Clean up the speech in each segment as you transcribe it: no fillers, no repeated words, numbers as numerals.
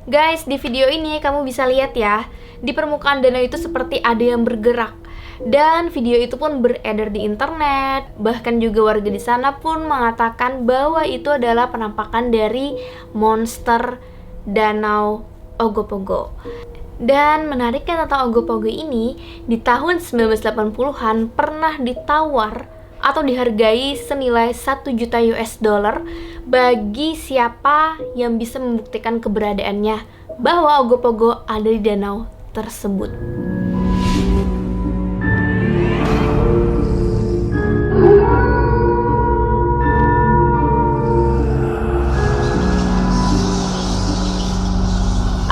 Guys, di video ini kamu bisa lihat ya, di permukaan danau itu seperti ada yang bergerak. Dan video itu pun beredar di internet. Bahkan juga warga di sana pun mengatakan bahwa itu adalah penampakan dari monster Danau Ogopogo. Dan menariknya tentang Ogopogo ini, di tahun 1980-an pernah ditawar atau dihargai senilai 1 juta US dollar bagi siapa yang bisa membuktikan keberadaannya bahwa Ogopogo ada di danau tersebut.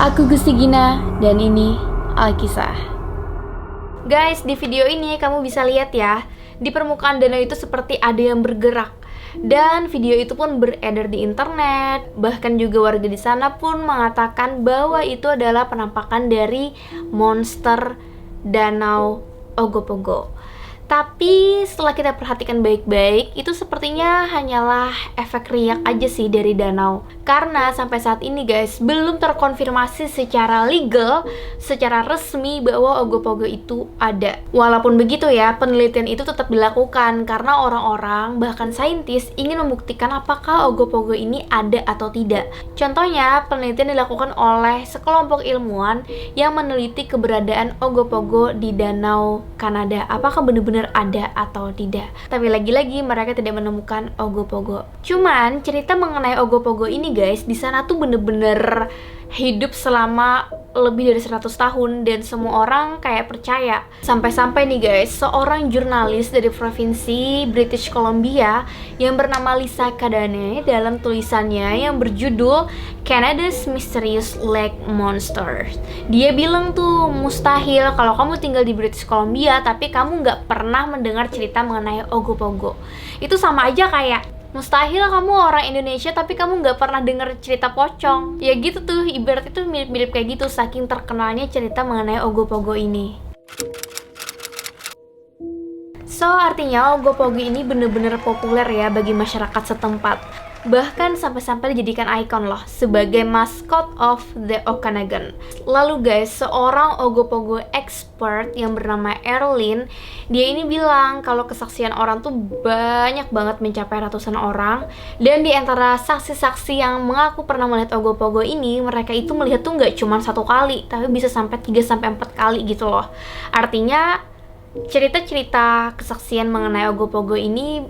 Aku Gusti Gina dan ini Alkisah. Guys, di video ini kamu bisa lihat ya, di permukaan danau itu seperti ada yang bergerak. Dan video itu pun beredar di internet. Bahkan juga warga di sana pun mengatakan bahwa itu adalah penampakan dari monster Danau Ogopogo. Tapi setelah kita perhatikan baik-baik, itu sepertinya hanyalah efek riak aja sih dari danau. Karena sampai saat ini guys, belum terkonfirmasi secara legal, secara resmi bahwa Ogopogo itu ada. Walaupun begitu ya, penelitian itu tetap dilakukan karena orang-orang, bahkan saintis, ingin membuktikan apakah Ogopogo ini ada atau tidak. Contohnya, penelitian dilakukan oleh sekelompok ilmuwan yang meneliti keberadaan Ogopogo di Danau Kanada. Apakah benar-benar ada atau tidak? Tapi lagi-lagi mereka tidak menemukan Ogopogo. Cuman cerita mengenai Ogopogo ini guys, di sana tuh bener-bener hidup selama lebih dari 100 tahun dan semua orang kayak percaya. Sampai-sampai nih guys, seorang jurnalis dari provinsi British Columbia yang bernama Lisa Kadane dalam tulisannya yang berjudul Canada's Mysterious Lake Monsters, dia bilang tuh mustahil kalau kamu tinggal di British Columbia tapi kamu nggak pernah mendengar cerita mengenai Ogopogo. Itu sama aja kayak mustahil kamu orang Indonesia tapi kamu nggak pernah denger cerita pocong. Ya gitu tuh, ibarat itu mirip-mirip kayak gitu saking terkenalnya cerita mengenai Ogopogo ini. So, artinya Ogopogo ini bener-bener populer ya bagi masyarakat setempat. Bahkan sampai-sampai dijadikan ikon loh sebagai mascot of the Okanagan. Lalu guys, seorang Ogopogo expert yang bernama Erlyn, dia ini bilang kalau kesaksian orang tuh banyak banget, mencapai ratusan orang. Dan di antara saksi-saksi yang mengaku pernah melihat Ogopogo ini, mereka itu melihat tuh nggak cuma 1 kali, tapi bisa sampai 3-4 kali gitu loh. Artinya cerita-cerita kesaksian mengenai Ogopogo ini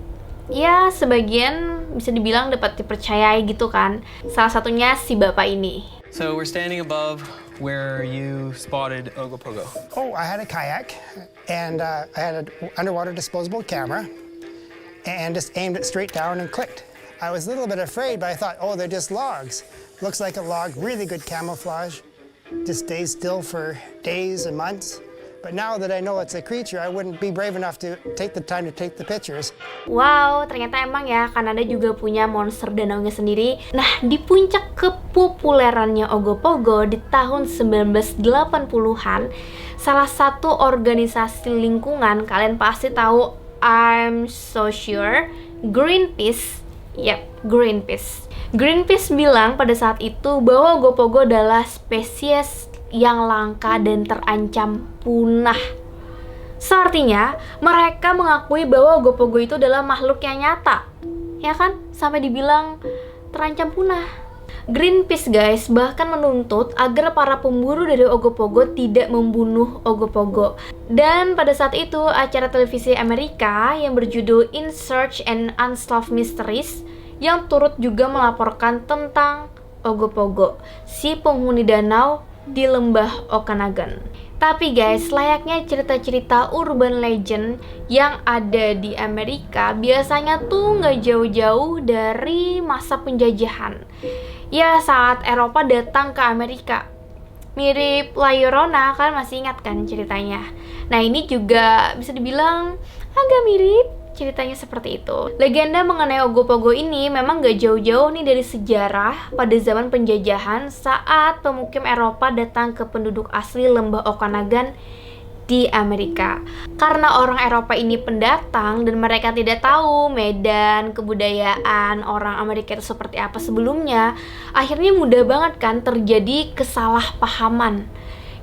ya sebagian bisa dibilang dapat dipercayai gitu kan. Salah satunya si bapak ini. So we're standing above where you spotted Ogopogo. Oh, I had a kayak and I had an underwater disposable camera and just aimed it straight down and clicked. I was a little bit afraid, but I thought, oh, they're just logs. Looks like a log, really good camouflage. Just stays still for days and months. But now that I know it's a creature, I wouldn't be brave enough to take the time to take the pictures. Wow, ternyata emang ya Kanada juga punya monster danaunya sendiri. Nah, di puncak kepopulerannya Ogopogo di tahun 1980-an, salah satu organisasi lingkungan, kalian pasti tahu, I'm so sure, Greenpeace. Yap, Greenpeace. Greenpeace bilang pada saat itu bahwa Ogopogo adalah spesies yang langka dan terancam punah. Seartinya mereka mengakui bahwa Ogopogo itu adalah makhluk yang nyata, ya kan? Sampai dibilang terancam punah. Greenpeace guys bahkan menuntut agar para pemburu dari Ogopogo tidak membunuh Ogopogo. Dan pada saat itu acara televisi Amerika yang berjudul In Search and Unsolved Mysteries yang turut juga melaporkan tentang Ogopogo, si penghuni danau di lembah Okanagan. Tapi guys, layaknya cerita-cerita urban legend yang ada di Amerika, biasanya tuh nggak jauh-jauh dari masa penjajahan. Ya, saat Eropa datang ke Amerika. Mirip La Llorona, kan masih ingat kan ceritanya? Nah, ini juga bisa dibilang agak mirip ceritanya seperti itu. Legenda mengenai Ogopogo ini memang gak jauh-jauh nih dari sejarah pada zaman penjajahan saat pemukim Eropa datang ke penduduk asli lembah Okanagan di Amerika. Karena orang Eropa ini pendatang dan mereka tidak tahu medan kebudayaan orang Amerika itu seperti apa sebelumnya, akhirnya mudah banget kan terjadi kesalahpahaman.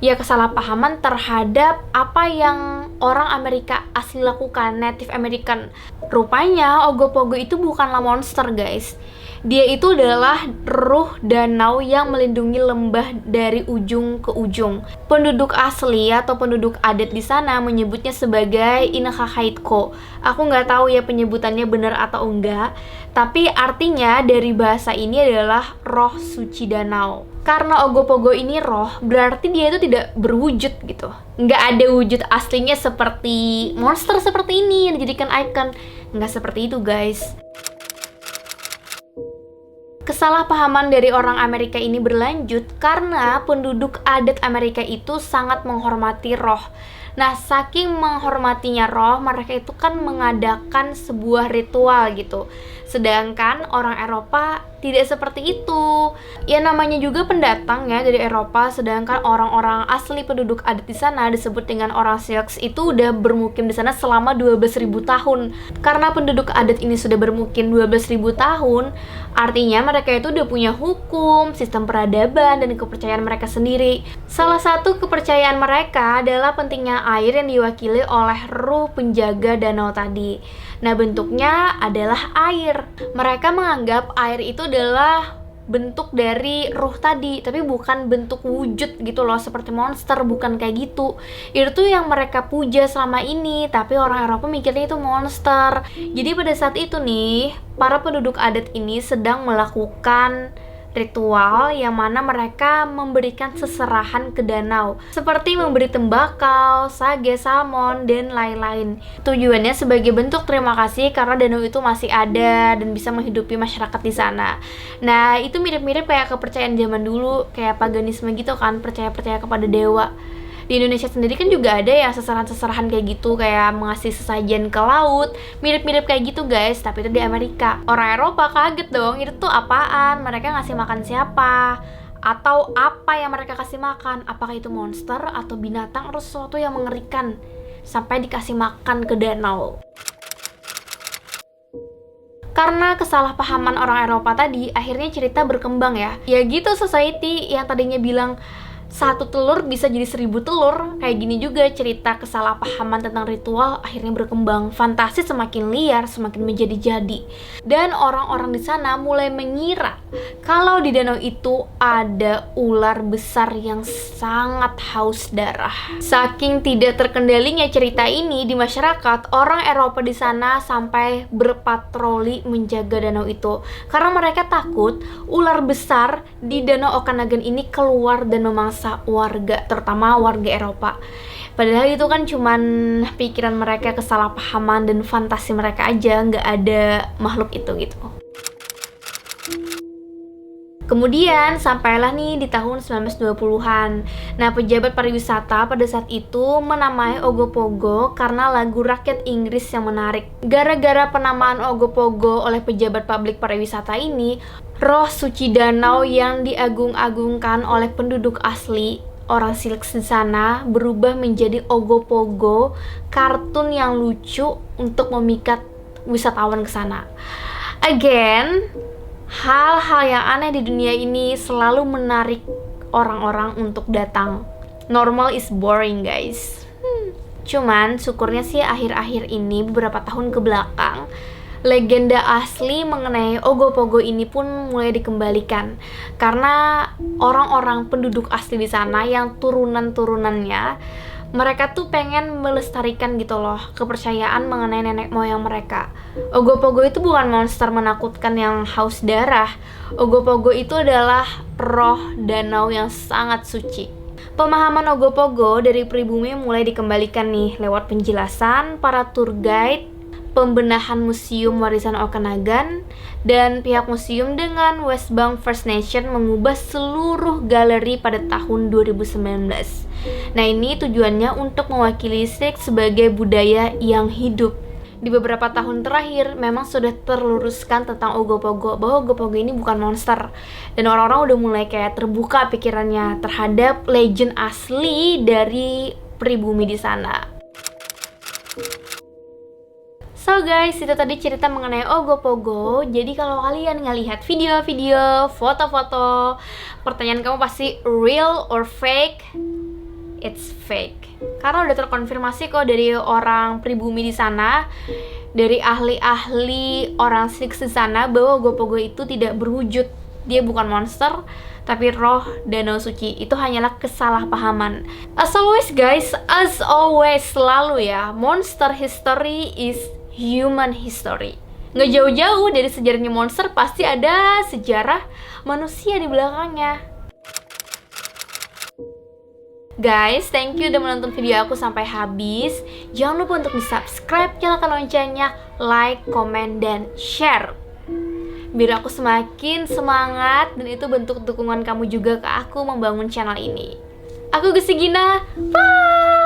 Ya, kesalahpahaman terhadap apa yang orang Amerika asli lakukan, Native American. Rupanya Ogopogo itu bukanlah monster, guys. Dia itu adalah ruh danau yang melindungi lembah dari ujung ke ujung. Penduduk asli atau penduduk adat di sana menyebutnya sebagai Inakakaitko. Aku nggak tahu ya penyebutannya benar atau enggak, tapi artinya dari bahasa ini adalah roh suci danau. Karena Ogopogo ini roh, berarti dia itu tidak berwujud gitu. Nggak ada wujud aslinya seperti monster seperti ini yang dijadikan icon. Nggak seperti itu, guys. Kesalahpahaman dari orang Amerika ini berlanjut karena penduduk adat Amerika itu sangat menghormati roh. Nah, saking menghormatinya roh, mereka itu kan mengadakan sebuah ritual gitu. Sedangkan orang Eropa tidak seperti itu. Ya namanya juga pendatang ya dari Eropa, sedangkan orang-orang asli penduduk adat di sana disebut dengan orang Sioux itu udah bermukim di sana selama 12.000 tahun. Karena penduduk adat ini sudah bermukim 12.000 tahun, artinya mereka itu udah punya hukum, sistem peradaban, dan kepercayaan mereka sendiri. Salah satu kepercayaan mereka adalah pentingnya air yang diwakili oleh ruh penjaga danau tadi. Nah, bentuknya adalah air. Mereka menganggap air itu adalah bentuk dari ruh tadi, tapi bukan bentuk wujud gitu loh, seperti monster, bukan kayak gitu. Itu tuh yang mereka puja selama ini, tapi orang Eropa mikirnya itu monster. Jadi pada saat itu nih, para penduduk adat ini sedang melakukan ritual yang mana mereka memberikan seserahan ke danau, seperti memberi tembakau, sage, salmon, dan lain-lain. Tujuannya sebagai bentuk terima kasih karena danau itu masih ada dan bisa menghidupi masyarakat di sana. Nah, itu mirip-mirip kayak kepercayaan zaman dulu, kayak paganisme gitu kan, percaya-percaya kepada dewa. Di Indonesia sendiri kan juga ada ya seserahan-seserahan kayak gitu, kayak mengasih sesajen ke laut, mirip-mirip kayak gitu, guys, tapi itu di Amerika. Orang Eropa kaget dong, itu tuh apaan? Mereka ngasih makan siapa? Atau apa yang mereka kasih makan? Apakah itu monster atau binatang atau sesuatu yang mengerikan sampai dikasih makan ke danau? Karena kesalahpahaman orang Eropa tadi, akhirnya cerita berkembang ya. Ya gitu, society yang tadinya bilang satu telur bisa jadi 1000 telur. Kayak gini juga cerita kesalahpahaman tentang ritual akhirnya berkembang. Fantasi semakin liar, semakin menjadi-jadi. Dan orang-orang di sana mulai mengira kalau di danau itu ada ular besar yang sangat haus darah. Saking tidak terkendalinya cerita ini di masyarakat, orang Eropa di sana sampai berpatroli menjaga danau itu. Karena mereka takut ular besar di danau Okanagan ini keluar dan memangsa warga, terutama warga Eropa. Padahal itu kan cuman pikiran mereka, kesalahpahaman dan fantasi mereka aja, nggak ada makhluk itu gitu. Kemudian sampailah nih di tahun 1920-an. Nah, pejabat pariwisata pada saat itu menamai Ogopogo karena lagu rakyat Inggris yang menarik. Gara-gara penamaan Ogopogo oleh pejabat publik pariwisata ini, roh suci danau yang diagung-agungkan oleh penduduk asli orang Sioux di sana berubah menjadi Ogopogo, kartun yang lucu untuk memikat wisatawan ke sana. Again, hal-hal yang aneh di dunia ini selalu menarik orang-orang untuk datang. Normal is boring, guys. Cuman syukurnya sih akhir-akhir ini, beberapa tahun ke belakang, legenda asli mengenai Ogopogo ini pun mulai dikembalikan. Karena orang-orang penduduk asli di sana yang turunan-turunannya, mereka tuh pengen melestarikan gitu loh kepercayaan mengenai nenek moyang mereka. Ogopogo itu bukan monster menakutkan yang haus darah. Ogopogo itu adalah roh danau yang sangat suci. Pemahaman Ogopogo dari pribumi mulai dikembalikan nih lewat penjelasan para tour guide, pembenahan museum warisan Okanagan, dan pihak museum dengan West Bank First Nation mengubah seluruh galeri pada tahun 2019. Nah, ini tujuannya untuk mewakili Sioux sebagai budaya yang hidup. Di beberapa tahun terakhir memang sudah terluruskan tentang Ogopogo, bahwa Ogopogo ini bukan monster. Dan orang-orang udah mulai kayak terbuka pikirannya terhadap legend asli dari pribumi di sana. So guys, itu tadi cerita mengenai Ogopogo. Jadi kalau kalian ngelihat video-video, foto-foto, pertanyaan kamu pasti real or fake? It's fake. Karena udah terkonfirmasi kok dari orang pribumi di sana, dari ahli-ahli orang Styx di sana, bahwa Ogopogo itu tidak berwujud. Dia bukan monster, tapi roh danau suci. Itu hanyalah kesalahpahaman. As always guys, as always, selalu ya, monster history is human history. Nggak jauh-jauh dari sejarahnya monster, pasti ada sejarah manusia di belakangnya. Guys, thank you udah menonton video aku sampai habis. Jangan lupa untuk di-subscribe, nyalakan loncengnya, like, komen, dan share, biar aku semakin semangat, dan itu bentuk dukungan kamu juga ke aku membangun channel ini. Aku Gusti Gina, bye!